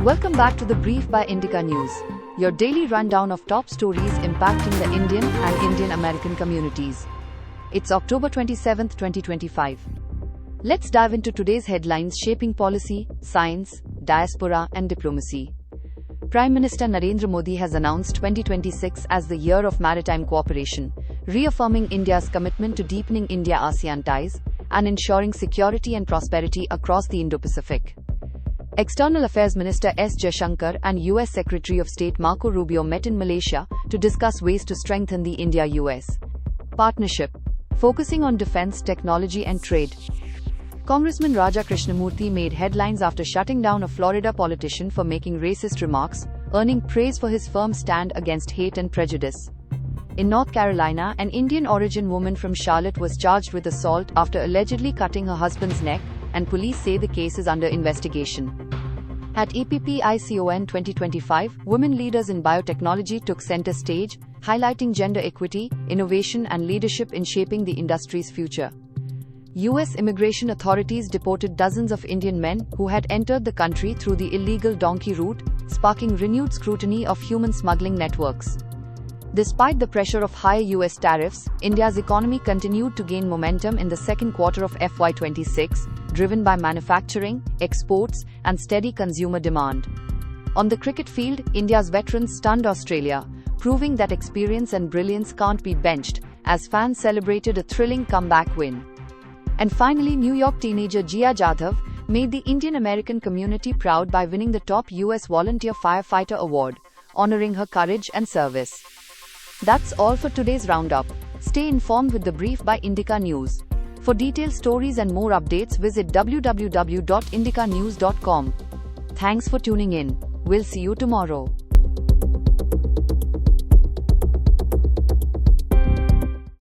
Welcome back to The Brief by Indica News, your daily rundown of top stories impacting the Indian and Indian American communities. It's October 27, 2025. Let's dive into today's headlines shaping policy, science, diaspora, and diplomacy. Prime Minister Narendra Modi has announced 2026 as the year of maritime cooperation, reaffirming India's commitment to deepening India-ASEAN ties and ensuring security and prosperity across the Indo-Pacific. External Affairs Minister S. Jaishankar and U.S. Secretary of State Marco Rubio met in Malaysia to discuss ways to strengthen the India-US partnership, focusing on defense, technology, and trade. Congressman Raja Krishnamurthy made headlines after shutting down a Florida politician for making racist remarks, earning praise for his firm stand against hate and prejudice. In North Carolina, an Indian-origin woman from Charlotte was charged with assault after allegedly cutting her husband's neck, and police say the case is under investigation. At EPPICON 2025, women leaders in biotechnology took center stage, highlighting gender equity, innovation, and leadership in shaping the industry's future. U.S. immigration authorities deported dozens of Indian men who had entered the country through the illegal donkey route, sparking renewed scrutiny of human smuggling networks. Despite the pressure of higher U.S. tariffs, India's economy continued to gain momentum in the second quarter of FY26, driven by manufacturing, exports, and steady consumer demand. On the cricket field, India's veterans stunned Australia, proving that experience and brilliance can't be benched, as fans celebrated a thrilling comeback win. And finally, New York teenager Jia Jadhav made the Indian American community proud by winning the top U.S. Volunteer Firefighter Award, honoring her courage and service. That's all for today's roundup. Stay informed with The Brief by Indica News. For detailed stories and more updates, visit www.indicanews.com. Thanks for tuning in. We'll see you tomorrow.